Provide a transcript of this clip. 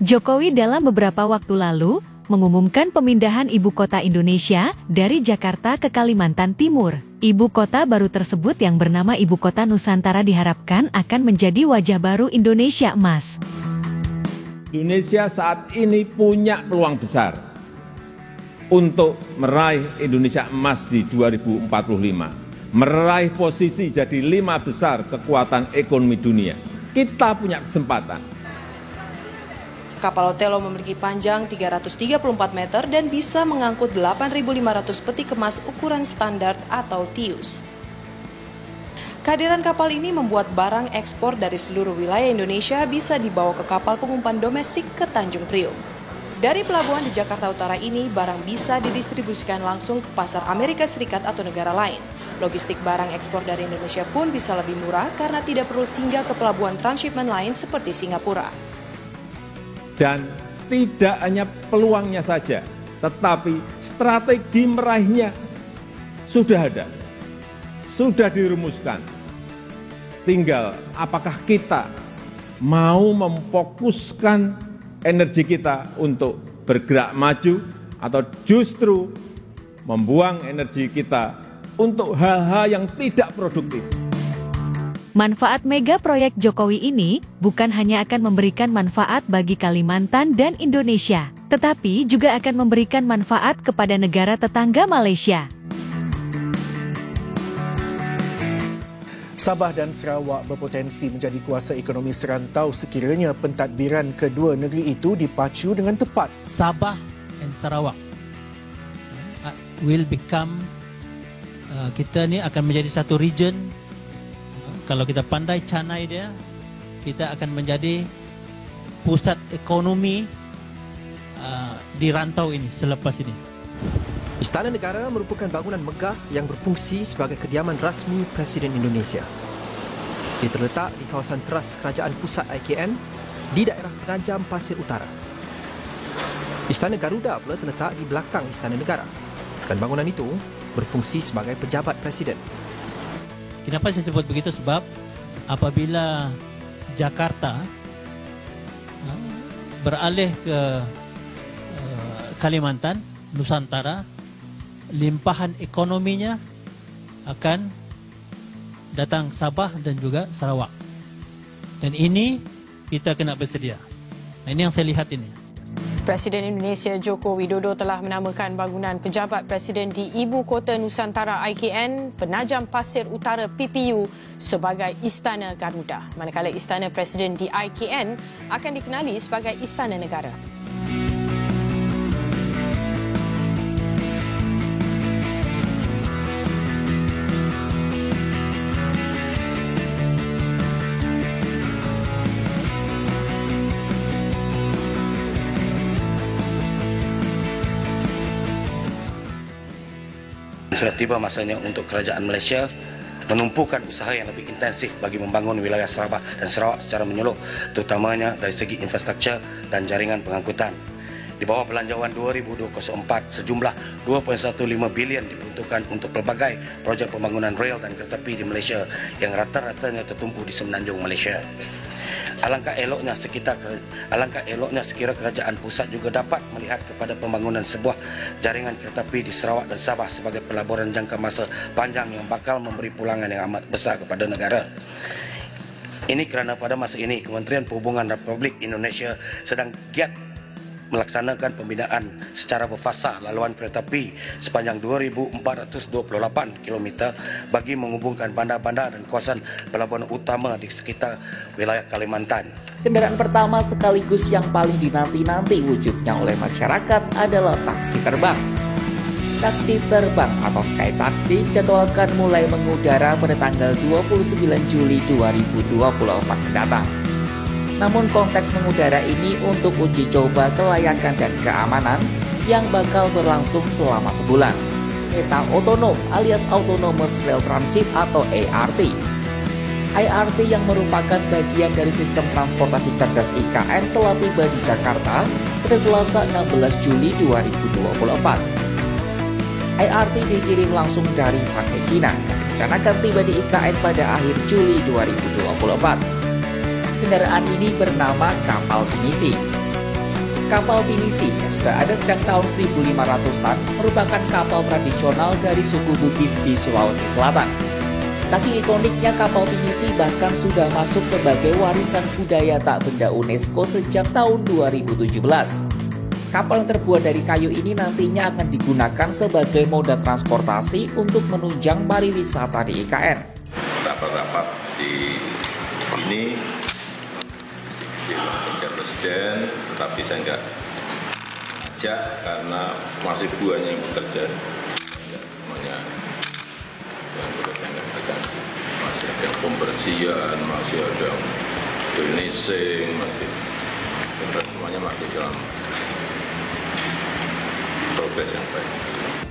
Jokowi dalam beberapa waktu lalu mengumumkan pemindahan ibu kota Indonesia dari Jakarta ke Kalimantan Timur. Ibu kota baru tersebut yang bernama Ibu Kota Nusantara diharapkan akan menjadi wajah baru Indonesia Emas. Indonesia saat ini punya peluang besar untuk meraih Indonesia Emas di 2045. Meraih posisi jadi 5 besar kekuatan ekonomi dunia. Kita punya kesempatan. Kapal Otelo memiliki panjang 334 meter dan bisa mengangkut 8.500 peti kemas ukuran standar atau TEUs. Kehadiran kapal ini membuat barang ekspor dari seluruh wilayah Indonesia bisa dibawa ke kapal pengumpan domestik ke Tanjung Priok. Dari pelabuhan di Jakarta Utara ini, barang bisa didistribusikan langsung ke pasar Amerika Serikat atau negara lain. Logistik barang ekspor dari Indonesia pun bisa lebih murah karena tidak perlu singgah ke pelabuhan transshipment lain seperti Singapura. Dan tidak hanya peluangnya saja, tetapi strategi meraihnya sudah ada, sudah dirumuskan. Tinggal apakah kita mau memfokuskan energi kita untuk bergerak maju atau justru membuang energi kita untuk hal-hal yang tidak produktif. Manfaat mega proyek Jokowi ini bukan hanya akan memberikan manfaat bagi Kalimantan dan Indonesia, tetapi juga akan memberikan manfaat kepada negara tetangga Malaysia. Sabah dan Sarawak berpotensi menjadi kuasa ekonomi serantau sekiranya pentadbiran kedua negeri itu dipacu dengan tepat. Sabah and Sarawak will become, kita ni akan menjadi satu region. Kalau kita pandai canai dia, kita akan menjadi pusat ekonomi di rantau ini selepas ini. Istana Negara merupakan bangunan megah yang berfungsi sebagai kediaman rasmi Presiden Indonesia. Ia terletak di kawasan teras Kerajaan Pusat IKN di daerah Penajam Pasir Utara. Istana Garuda pula terletak di belakang Istana Negara dan bangunan itu berfungsi sebagai pejabat Presiden. Kenapa saya sebut begitu? Sebab apabila Jakarta beralih ke Kalimantan, Nusantara, limpahan ekonominya akan datang Sabah dan juga Sarawak. Dan ini kita kena bersedia. Nah, ini yang saya lihat ini. Presiden Indonesia Joko Widodo telah menamakan bangunan pejabat Presiden di Ibu Kota Nusantara IKN, Penajam Pasir Utara PPU sebagai Istana Garuda. Manakala Istana Presiden di IKN akan dikenali sebagai Istana Negara. Sudah tiba masanya untuk kerajaan Malaysia menumpukan usaha yang lebih intensif bagi membangun wilayah Sabah dan Sarawak secara menyeluruh, terutamanya dari segi infrastruktur dan jaringan pengangkutan. Di bawah Belanjawan 2024, sejumlah 2.15 bilion diperuntukkan untuk pelbagai projek pembangunan rel dan kereta api di Malaysia yang rata-ratanya tertumpu di semenanjung Malaysia. Alangkah eloknya sekira kerajaan pusat juga dapat melihat kepada pembangunan sebuah jaringan kereta api di Sarawak dan Sabah sebagai pelaburan jangka masa panjang yang bakal memberi pulangan yang amat besar kepada negara. Ini kerana pada masa ini Kementerian Perhubungan Republik Indonesia sedang giat melaksanakan pembinaan secara berfasa laluan kereta api sepanjang 2,428 km bagi menghubungkan bandar-bandar dan kawasan pelabuhan utama di sekitar wilayah Kalimantan. Kendaraan pertama sekaligus yang paling dinanti-nanti wujudnya oleh masyarakat adalah taksi terbang. Taksi terbang atau Sky Taxi dijadwalkan mulai mengudara pada tanggal 29 Juli 2024 mendatang. Namun konteks mengudara ini untuk uji coba kelayakan dan keamanan yang bakal berlangsung selama sebulan. Kereta otonom alias Autonomous Rail Transit atau ART. ART yang merupakan bagian dari sistem transportasi cerdas IKN telah tiba di Jakarta pada Selasa 16 Juli 2024. ART dikirim langsung dari Shanghai, China, direncanakan tiba di IKN pada akhir Juli 2024. Kendaraan ini bernama kapal pinisi. Kapal pinisi yang sudah ada sejak tahun 1500-an merupakan kapal tradisional dari suku Bugis di Sulawesi Selatan. Saking ikoniknya kapal pinisi bahkan sudah masuk sebagai warisan budaya tak benda UNESCO sejak tahun 2017. Kapal yang terbuat dari kayu ini nantinya akan digunakan sebagai moda transportasi untuk menunjang pariwisata di IKN. Rapat-rapat di sini Pak Presiden, tetapi saya enggak ajak karena masih banyak yang bekerja. Semuanya yang bekerja enggak akan. Masih ada pembersihan, masih ada finishing, semuanya masih dalam progres yang baik.